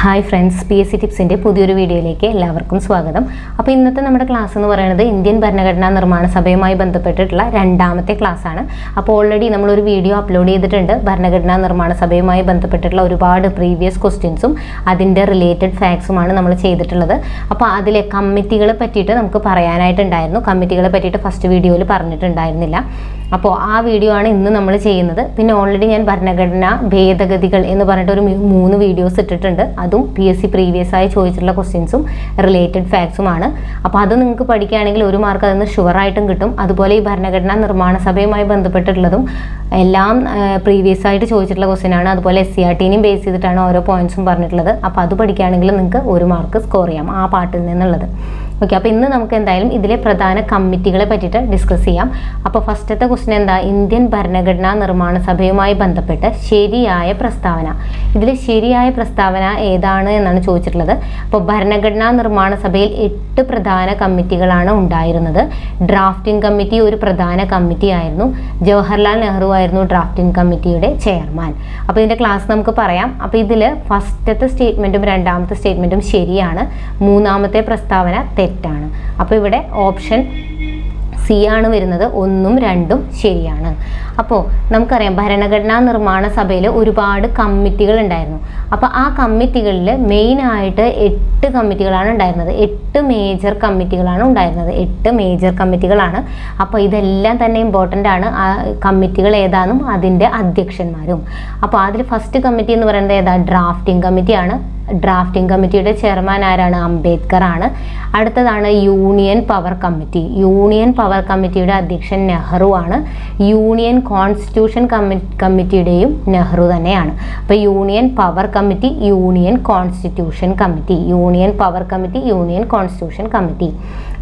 Hi friends, P S C ടിപ്സിൻ്റെ പുതിയൊരു വീഡിയോയിലേക്ക് എല്ലാവർക്കും സ്വാഗതം. അപ്പോൾ ഇന്നത്തെ നമ്മുടെ ക്ലാസ് എന്ന് പറയുന്നത് ഇന്ത്യൻ ഭരണഘടനാ നിർമ്മാണ സഭയുമായി ബന്ധപ്പെട്ടിട്ടുള്ള രണ്ടാമത്തെ ക്ലാസ്സാണ്. അപ്പോൾ ഓൾറെഡി നമ്മളൊരു വീഡിയോ അപ്ലോഡ് ചെയ്തിട്ടുണ്ട്. ഭരണഘടനാ നിർമ്മാണ സഭയുമായി ബന്ധപ്പെട്ടിട്ടുള്ള ഒരുപാട് പ്രീവിയസ് ക്വസ്റ്റ്യൻസും അതിൻ്റെ റിലേറ്റഡ് ഫാക്ട്സുമാണ് നമ്മൾ ചെയ്തിട്ടുള്ളത്. അപ്പോൾ അതിലെ കമ്മിറ്റികളെ പറ്റിയിട്ട് നമുക്ക് പറയാനായിട്ടുണ്ടായിരുന്നു. കമ്മിറ്റികളെ പറ്റിയിട്ട് ഫസ്റ്റ് വീഡിയോയിൽ പറഞ്ഞിട്ടുണ്ടായിരുന്നില്ല. അപ്പോൾ ആ വീഡിയോ ആണ് ഇന്ന് നമ്മൾ ചെയ്യുന്നത്. പിന്നെ ഓൾറെഡി ഞാൻ ഭരണഘടനാ ഭേദഗതികൾ എന്ന് പറഞ്ഞിട്ട് ഒരു 3 വീഡിയോസ് ഇട്ടിട്ടുണ്ട്. അതും PSC പ്രീവിയസ് ആയി ചോദിച്ചിട്ടുള്ള ക്വസ്റ്റ്യൻസും റിലേറ്റഡ് ഫാക്ട്സുമാണ്. അപ്പോൾ അത് നിങ്ങൾക്ക് പഠിക്കുകയാണെങ്കിൽ 1 മാർക്ക് അതിന് ഷുവറായിട്ടും കിട്ടും. അതുപോലെ ഈ ഭരണഘടനാ നിർമ്മാണ സഭയുമായി ബന്ധപ്പെട്ടിട്ടുള്ളതും എല്ലാം പ്രീവിയസ് ആയിട്ട് ചോദിച്ചിട്ടുള്ള ക്വസ്റ്റ്യൻ ആണ്. അതുപോലെ SCRTനെയും ബേസ് ചെയ്തിട്ടാണ് ഓരോ പോയിന്റ്സും പറഞ്ഞിട്ടുള്ളത്. അപ്പോൾ അത് പഠിക്കുകയാണെങ്കിൽ നിങ്ങൾക്ക് 1 മാർക്ക് സ്കോർ ചെയ്യാം ആ പാർട്ടിൽ നിന്നുള്ളത്. ഓക്കെ, അപ്പോൾ ഇന്ന് നമുക്ക് എന്തായാലും ഇതിലെ പ്രധാന കമ്മിറ്റികളെ പറ്റിയിട്ട് ഡിസ്കസ് ചെയ്യാം. അപ്പോൾ ഫസ്റ്റത്തെ ക്വസ്റ്റ്യൻ എന്താ? ഇന്ത്യൻ ഭരണഘടനാ നിർമ്മാണ സഭയുമായി ബന്ധപ്പെട്ട് ശരിയായ പ്രസ്താവന. ഇതിൽ ശരിയായ പ്രസ്താവന ഏതാണ് എന്നാണ് ചോദിച്ചിട്ടുള്ളത്. അപ്പോൾ ഭരണഘടനാ നിർമ്മാണ സഭയിൽ 8 പ്രധാന കമ്മിറ്റികളാണ് ഉണ്ടായിരുന്നത്. ഡ്രാഫ്റ്റിംഗ് കമ്മിറ്റി ഒരു പ്രധാന കമ്മിറ്റി ആയിരുന്നു. ജവഹർലാൽ നെഹ്റു ആയിരുന്നു ഡ്രാഫ്റ്റിംഗ് കമ്മിറ്റിയുടെ ചെയർമാൻ. അപ്പോൾ ഇതിൻ്റെ ക്ലാസ് നമുക്ക് പറയാം. അപ്പോൾ ഇതിൽ ഫസ്റ്റത്തെ സ്റ്റേറ്റ്മെൻറ്റും രണ്ടാമത്തെ സ്റ്റേറ്റ്മെൻറ്റും ശരിയാണ്. മൂന്നാമത്തെ പ്രസ്താവന തെറ്റാണ്. അപ്പോൾ ഇവിടെ ഓപ്ഷൻ സി ആണ് വരുന്നത്. 1ഉം 2ഉം ശരിയാണ്. അപ്പോൾ നമുക്കറിയാം ഭരണഘടനാ നിർമ്മാണ സഭയിൽ ഒരുപാട് കമ്മിറ്റികൾ ഉണ്ടായിരുന്നു. അപ്പോൾ ആ കമ്മിറ്റികളിൽ മെയിനായിട്ട് 8 കമ്മിറ്റികളാണ് ഉണ്ടായിരുന്നത്. 8 മേജർ കമ്മിറ്റികളാണ് ഉണ്ടായിരുന്നത്. 8 മേജർ കമ്മിറ്റികളാണ്. അപ്പോൾ ഇതെല്ലാം തന്നെ ഇമ്പോർട്ടൻ്റ് ആണ്. ആ കമ്മിറ്റികൾ ഏതാണെന്നും അതിൻ്റെ അധ്യക്ഷന്മാരും. അപ്പോൾ അതിൽ ഫസ്റ്റ് കമ്മിറ്റി എന്ന് പറയുന്നത് ഏതാ? ഡ്രാഫ്റ്റിംഗ് കമ്മിറ്റിയാണ്. ഡ്രാഫ്റ്റിംഗ് കമ്മിറ്റിയുടെ ചെയർമാൻ ആരാണ്? അംബേദ്കർ ആണ്. അടുത്തതാണ് union power committee. Union power കമ്മിറ്റിയുടെ അധ്യക്ഷൻ നെഹ്റു ആണ്. യൂണിയൻ കോൺസ്റ്റിറ്റ്യൂഷൻ കമ്മിറ്റിയുടെയും നെഹ്റു തന്നെയാണ്. അപ്പോൾ union power committee, union constitution committee, union power committee, union constitution committee.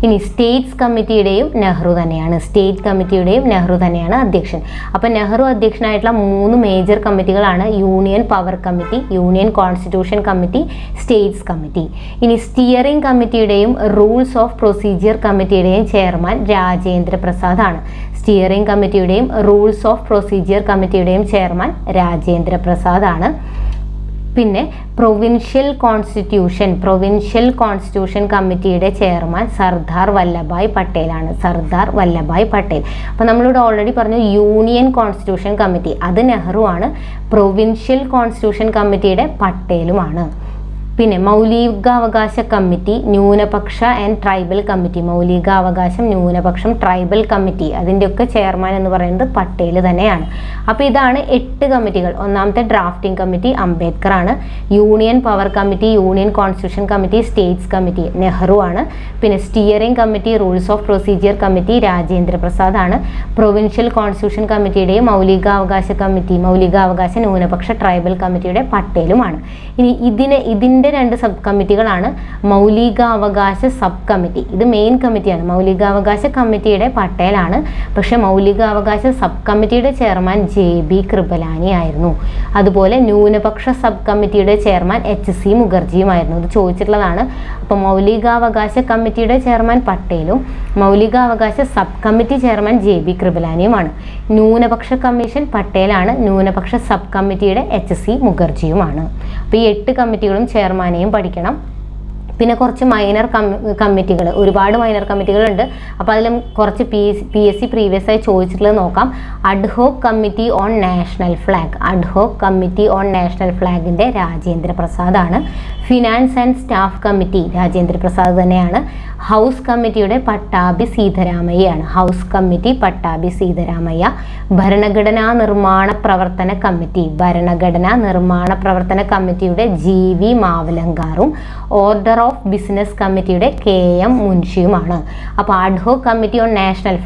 ഇനി സ്റ്റേറ്റ്സ് കമ്മിറ്റിയുടെയും നെഹ്റു തന്നെയാണ്. സ്റ്റേറ്റ് കമ്മിറ്റിയുടെയും നെഹ്റു തന്നെയാണ് അധ്യക്ഷൻ. അപ്പോൾ നെഹ്റു അധ്യക്ഷനായിട്ടുള്ള 3 മേജർ കമ്മിറ്റികളാണ് union power committee, union constitution committee, states committee. ഇനി സ്റ്റിയറിംഗ് കമ്മിറ്റിയുടെയും റൂൾസ് ഓഫ് പ്രൊസീജിയർ കമ്മിറ്റിയുടെയും ചെയർമാൻ രാജേന്ദ്ര പ്രസാദ് ആണ്. സ്റ്റിയറിംഗ് കമ്മിറ്റിയുടെയും റൂൾസ് ഓഫ് പ്രൊസീജിയർ കമ്മിറ്റിയുടെയും ചെയർമാൻ രാജേന്ദ്ര പ്രസാദ് ആണ്. പിന്നെ പ്രൊവിൻഷ്യൽ കോൺസ്റ്റിറ്റ്യൂഷൻ കമ്മിറ്റിയുടെ ചെയർമാൻ സർദാർ വല്ലഭായ് പട്ടേലാണ്. സർദാർ വല്ലഭായ് പട്ടേൽ. അപ്പോൾ നമ്മളിവിടെ ഓൾറെഡി പറഞ്ഞു യൂണിയൻ കോൺസ്റ്റിറ്റ്യൂഷൻ കമ്മിറ്റി അത് നെഹ്റു ആണ്. പ്രൊവിൻഷ്യൽ കോൺസ്റ്റിറ്റ്യൂഷൻ കമ്മിറ്റിയുടെ പട്ടേലുമാണ്. പിന്നെ മൗലികാവകാശ കമ്മിറ്റി, ന്യൂനപക്ഷ ആൻഡ് ട്രൈബൽ കമ്മിറ്റി, മൗലികാവകാശം, ന്യൂനപക്ഷം, ട്രൈബൽ കമ്മിറ്റി അതിൻ്റെയൊക്കെ ചെയർമാൻ എന്ന് പറയുന്നത് പട്ടേൽ തന്നെയാണ്. അപ്പോൾ ഇതാണ് 8 കമ്മിറ്റികൾ. ഒന്നാമത്തെ ഡ്രാഫ്റ്റിംഗ് കമ്മിറ്റി അംബേദ്കർ ആണ്. Union power committee, union constitution committee, states committee Nehru ആണ്. പിന്നെ steering committee, rules of procedure committee Rajendra Prasad ആണ്. പ്രൊവിൻഷ്യൽ കോൺസ്റ്റിറ്റ്യൂഷൻ കമ്മിറ്റിയുടെയും മൗലികാവകാശ കമ്മിറ്റി, മൗലികാവകാശ, ന്യൂനപക്ഷ, ട്രൈബൽ കമ്മിറ്റിയുടെ പട്ടേലുമാണ്. ഇനി ഇതിൻ്റെ 2 സബ് കമ്മിറ്റികളാണ്. മൗലികാവകാശ സബ് കമ്മിറ്റി ഇത് മെയിൻ കമ്മിറ്റിയാണ്. മൗലികാവകാശ കമ്മിറ്റിയുടെ പട്ടേലാണ്. പക്ഷെ മൗലികാവകാശ സബ് കമ്മിറ്റിയുടെ ചെയർമാൻ JB കൃപലാനി ആയിരുന്നു. അതുപോലെ ന്യൂനപക്ഷ സബ് കമ്മിറ്റിയുടെ ചെയർമാൻ HC മുഖർജിയുമായിരുന്നു. ഇത് ചോദിച്ചിട്ടുള്ളതാണ്. അപ്പോൾ മൗലികാവകാശ കമ്മിറ്റിയുടെ ചെയർമാൻ പട്ടേലും മൗലികാവകാശ സബ് കമ്മിറ്റി ചെയർമാൻ JB കൃപലാനിയുമാണ്. ന്യൂനപക്ഷ കമ്മീഷൻ പട്ടേലാണ്. ന്യൂനപക്ഷ സബ് കമ്മിറ്റിയുടെ HC മുഖർജിയുമാണ്. അപ്പോൾ ഈ 8 കമ്മിറ്റികളും ചെയർമാനെയും പഠിക്കണം. പിന്നെ കുറച്ച് മൈനർ കമ്മിറ്റികൾ, ഒരുപാട് മൈനർ കമ്മിറ്റികളുണ്ട്. അപ്പോൾ അതിലും കുറച്ച് PSC പ്രീവിയസ് ആയി ചോദിച്ചിട്ടുള്ളത് നോക്കാം. Ad hoc committee on national flag, ad hoc committee on national ഫ്ലാഗിൻ്റെ രാജേന്ദ്ര പ്രസാദ് ആണ്. Finance and staff committee Rajendra Prasad തന്നെയാണ്. ഹൗസ് കമ്മിറ്റിയുടെ പട്ടാഭി സീതാരാമയ്യയാണ്. House committee Pattabhi Sitaramayya. ഭരണഘടനാ നിർമ്മാണ പ്രവർത്തന കമ്മിറ്റി, ഭരണഘടനാ നിർമ്മാണ പ്രവർത്തന കമ്മിറ്റിയുടെ GV മാവലങ്കാറും ഓർഡർ ഓഫ് ബിസിനസ് കമ്മിറ്റിയുടെ KM മുൻഷിയുമാണ്. അപ്പോൾ അഡ്ഹോക് കമ്മിറ്റി ഓൺ നാഷണൽ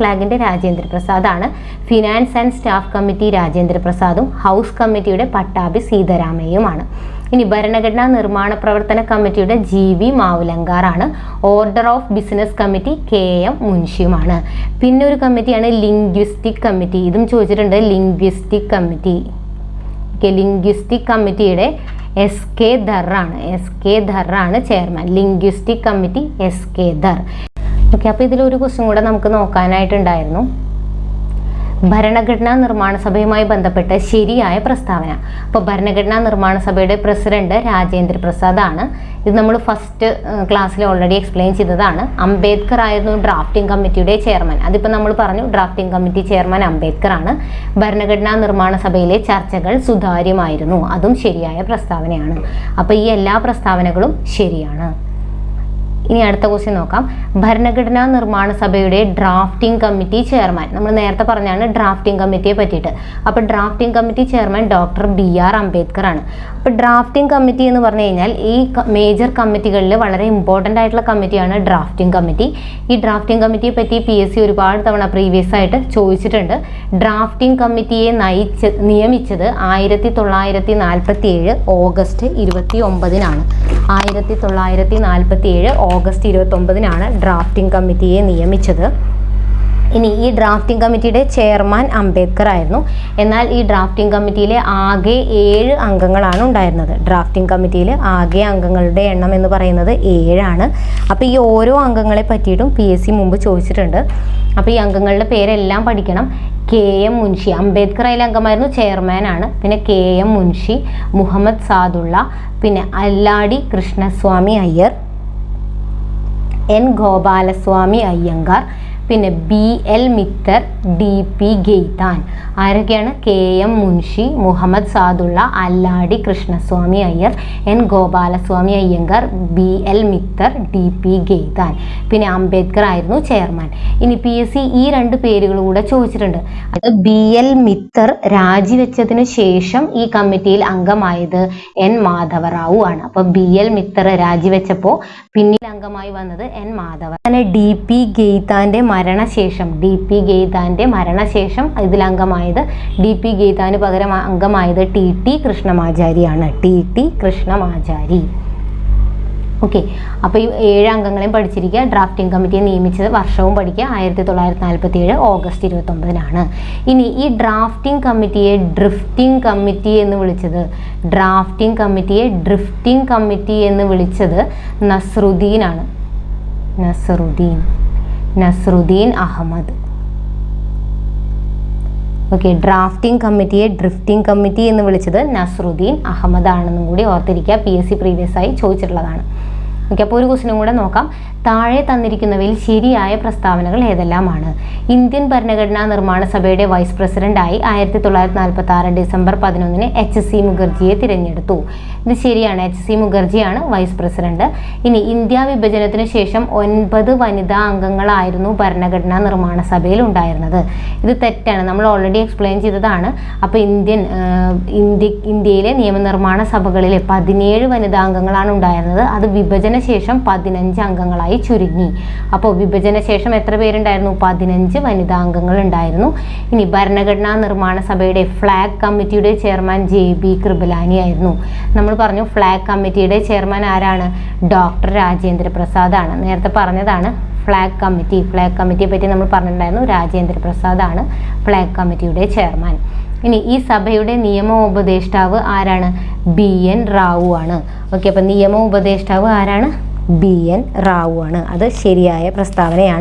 ഫ്ലാഗിൻ്റെ രാജേന്ദ്ര പ്രസാദ് ആണ്. Finance and staff committee Rajendra പ്രസാദും ഹൗസ് കമ്മിറ്റിയുടെ പട്ടാഭി സീതാരാമയ്യയുമാണ്. ഇനി ഭരണഘടനാ നിർമ്മാണ പ്രവർത്തന കമ്മിറ്റിയുടെ GV മാവുലങ്കാർ ആണ്. Order of business committee KM മുൻഷിയുമാണ്. പിന്നെ ഒരു കമ്മിറ്റിയാണ് ലിംഗ്വിസ്റ്റിക് കമ്മിറ്റി. ഇതും ചോദിച്ചിട്ടുണ്ട്. ലിംഗ്വിസ്റ്റിക് കമ്മിറ്റി, ലിംഗ്വിസ്റ്റിക് കമ്മിറ്റിയുടെ SK ധർ ആണ് chairman. Linguistic committee SK Dhar. Okay, അപ്പോൾ ഇതിലൊരു ക്വസ്റ്റ്യൻ കൂടെ നമുക്ക് നോക്കാനായിട്ടുണ്ടായിരുന്നു. ഭരണഘടനാ നിർമ്മാണ സഭയുമായി ബന്ധപ്പെട്ട് ശരിയായ പ്രസ്താവന. അപ്പോൾ ഭരണഘടനാ നിർമ്മാണ സഭയുടെ പ്രസിഡന്റ് രാജേന്ദ്ര പ്രസാദ് ആണ്. ഇത് നമ്മൾ ഫസ്റ്റ് ക്ലാസ്സിൽ ഓൾറെഡി എക്സ്പ്ലെയിൻ ചെയ്തതാണ്. അംബേദ്കർ ആയിരുന്നു ഡ്രാഫ്റ്റിംഗ് കമ്മിറ്റിയുടെ ചെയർമാൻ. അതിപ്പോൾ നമ്മൾ പറഞ്ഞു, ഡ്രാഫ്റ്റിംഗ് കമ്മിറ്റി ചെയർമാൻ അംബേദ്കർ ആണ്. ഭരണഘടനാ നിർമ്മാണ സഭയിലെ ചർച്ചകൾ സുതാര്യമായിരുന്നു. അതും ശരിയായ പ്രസ്താവനയാണ്. അപ്പോൾ ഈ എല്ലാ പ്രസ്താവനകളും ശരിയാണ്. ഇനി അടുത്ത ക്വസ്റ്റ്യൻ നോക്കാം. ഭരണഘടനാ നിർമ്മാണ സഭയുടെ ഡ്രാഫ്റ്റിംഗ് കമ്മിറ്റി ചെയർമാൻ, നമ്മൾ നേരത്തെ പറഞ്ഞാണ് ഡ്രാഫ്റ്റിംഗ് കമ്മിറ്റിയെ പറ്റിയിട്ട്. അപ്പോൾ drafting committee chairman doctor BR Ambedkar ആണ്. അപ്പോൾ ഡ്രാഫ്റ്റിംഗ് കമ്മിറ്റി എന്ന് പറഞ്ഞു കഴിഞ്ഞാൽ ഈ മേജർ കമ്മിറ്റികളിൽ വളരെ ഇമ്പോർട്ടൻ്റ് ആയിട്ടുള്ള കമ്മിറ്റിയാണ് ഡ്രാഫ്റ്റിംഗ് കമ്മിറ്റി. ഈ ഡ്രാഫ്റ്റിംഗ് കമ്മിറ്റിയെ പറ്റി PSC ഒരുപാട് തവണ പ്രീവിയസ് ആയിട്ട് ചോദിച്ചിട്ടുണ്ട്. ഡ്രാഫ്റ്റിംഗ് കമ്മിറ്റിയെ നിയമിച്ചത് 1947 ഓഗസ്റ്റ് 29-നാണ്. 1947 ഓഗസ്റ്റ് 29-നാണ് ഡ്രാഫ്റ്റിംഗ് കമ്മിറ്റിയെ നിയമിച്ചത്. ഇനി ഈ ഡ്രാഫ്റ്റിംഗ് കമ്മിറ്റിയുടെ ചെയർമാൻ അംബേദ്കർ ആയിരുന്നു. എന്നാൽ ഈ ഡ്രാഫ്റ്റിംഗ് കമ്മിറ്റിയിലെ ആകെ 7 അംഗങ്ങളാണ് ഉണ്ടായിരുന്നത്. ഡ്രാഫ്റ്റിംഗ് കമ്മിറ്റിയിൽ ആകെ അംഗങ്ങളുടെ എണ്ണം എന്ന് പറയുന്നത് 7 ആണ്. അപ്പോൾ ഈ ഓരോ അംഗങ്ങളെ പറ്റിയിട്ടും PSC മുമ്പ് ചോദിച്ചിട്ടുണ്ട്. അപ്പോൾ ഈ അംഗങ്ങളുടെ പേരെല്ലാം പഠിക്കണം. KM മുൻഷി, അംബേദ്കർ അതിലെ അംഗമായിരുന്നു, ചെയർമാൻ ആണ്. പിന്നെ KM മുൻഷി, മുഹമ്മദ് സാദുള്ള, പിന്നെ അല്ലാടി കൃഷ്ണസ്വാമി അയ്യർ, N ഗോപാലസ്വാമി അയ്യങ്കാർ, പിന്നെ BL മിത്തർ, DP ഗെയ്താൻ. ആരൊക്കെയാണ്? KM Munshi, Muhammad Saadulla, Alladi Krishnaswamy Iyer, N Gopalaswamy Iyengar, BL Mitter, DP ഗെയ്താൻ. പിന്നെ അംബേദ്കർ ആയിരുന്നു ചെയർമാൻ. ഇനി PSC ഈ 2 പേരുകൾ കൂടെ ചോദിച്ചിട്ടുണ്ട്. അത് BL മിത്തർ രാജിവെച്ചതിന് ശേഷം ഈ കമ്മിറ്റിയിൽ അംഗമായത് N മാധവറാവു ആണ്. അപ്പോൾ BL മിത്തർ രാജിവെച്ചപ്പോൾ പിന്നീട് അംഗമായി വന്നത് N മാധവ. അങ്ങനെ DP ഗെയ്താന്റെ മരണശേഷം ഇതിൽ അംഗമായത്, DP ഗെയ്താന് പകരം അംഗമായത് TT കൃഷ്ണമാചാരിയാണ്. TT കൃഷ്ണമാചാരി. ഓക്കെ, അപ്പോൾ ഈ 7 അംഗങ്ങളെയും പഠിച്ചിരിക്കുക. ഡ്രാഫ്റ്റിംഗ് കമ്മിറ്റിയെ നിയമിച്ചത് വർഷവും പഠിക്കുക. 1947 ഓഗസ്റ്റ് 29-നാണ്. ഇനി ഈ ഡ്രാഫ്റ്റിംഗ് കമ്മിറ്റിയെ ഡ്രിഫ്റ്റിംഗ് കമ്മിറ്റി എന്ന് വിളിച്ചത്, നസ്രുദ്ദീനാണ്. നസ്രുദ്ദീൻ അഹമ്മദ്. ഓക്കെ, ഡ്രാഫ്റ്റിംഗ് കമ്മിറ്റിയെ ഡ്രിഫ്റ്റിംഗ് കമ്മിറ്റി എന്ന് വിളിച്ചത് നസ്രുദ്ദീൻ അഹമ്മദ് ആണെന്നും കൂടി ഓർത്തിരിക്കുക. PSC പ്രീവിയസ് ആയി ചോദിച്ചിട്ടുള്ളതാണ്. ഓക്കെ, അപ്പോൾ ഒരു ക്വസ്റ്റ്യനും കൂടെ നോക്കാം. താഴെ തന്നിരിക്കുന്നവയിൽ ശരിയായ പ്രസ്താവനകൾ ഏതെല്ലാമാണ്? ഇന്ത്യൻ ഭരണഘടനാ നിർമ്മാണ സഭയുടെ വൈസ് പ്രസിഡന്റായി 1946 ഡിസംബർ 11-ന് HC മുഖർജിയെ തിരഞ്ഞെടുത്തു. ഇത് ശരിയാണ്. HC മുഖർജിയാണ് വൈസ് പ്രസിഡന്റ്. ഇനി ഇന്ത്യ വിഭജനത്തിന് ശേഷം 9 വനിതാ അംഗങ്ങളായിരുന്നു ഭരണഘടനാ നിർമ്മാണ സഭയിൽ ഉണ്ടായിരുന്നത്. ഇത് തെറ്റാണ്. നമ്മൾ ഓൾറെഡി എക്സ്പ്ലെയിൻ ചെയ്തതാണ്. അപ്പോൾ ഇന്ത്യയിലെ നിയമനിർമ്മാണ സഭകളിൽ 17 വനിതാ അംഗങ്ങളാണ് ഉണ്ടായിരുന്നത്. അത് വിഭജന ശേഷം 15 അംഗങ്ങളായി ചുരുങ്ങി. അപ്പോൾ വിഭജന ശേഷം എത്ര പേരുണ്ടായിരുന്നു? 15 വനിതാ അംഗങ്ങൾ ഉണ്ടായിരുന്നു. ഇനി ഭരണഘടനാ നിർമ്മാണ സഭയുടെ ഫ്ലാഗ് കമ്മിറ്റിയുടെ ചെയർമാൻ JB കൃപലാനി ആയിരുന്നു. നമ്മൾ പറഞ്ഞു ഫ്ലാഗ് കമ്മിറ്റിയുടെ ചെയർമാൻ ആരാണ്? ഡോക്ടർ രാജേന്ദ്ര പ്രസാദ് ആണ്. നേരത്തെ പറഞ്ഞതാണ് ഫ്ലാഗ് കമ്മിറ്റിയെ പറ്റി നമ്മൾ പറഞ്ഞിട്ടുണ്ടായിരുന്നു. രാജേന്ദ്ര പ്രസാദ് ആണ് ഫ്ലാഗ് കമ്മിറ്റിയുടെ ചെയർമാൻ. ഇനി ഈ സഭയുടെ നിയമ ഉപദേഷ്ടാവ് ആരാണ്? BN റാവു ആണ്. ഓക്കെ, അപ്പം നിയമ ഉപദേഷ്ടാവ് ആരാണ്? BN റാവു ആണ്. അത് ശരിയായ പ്രസ്താവനയാണ്.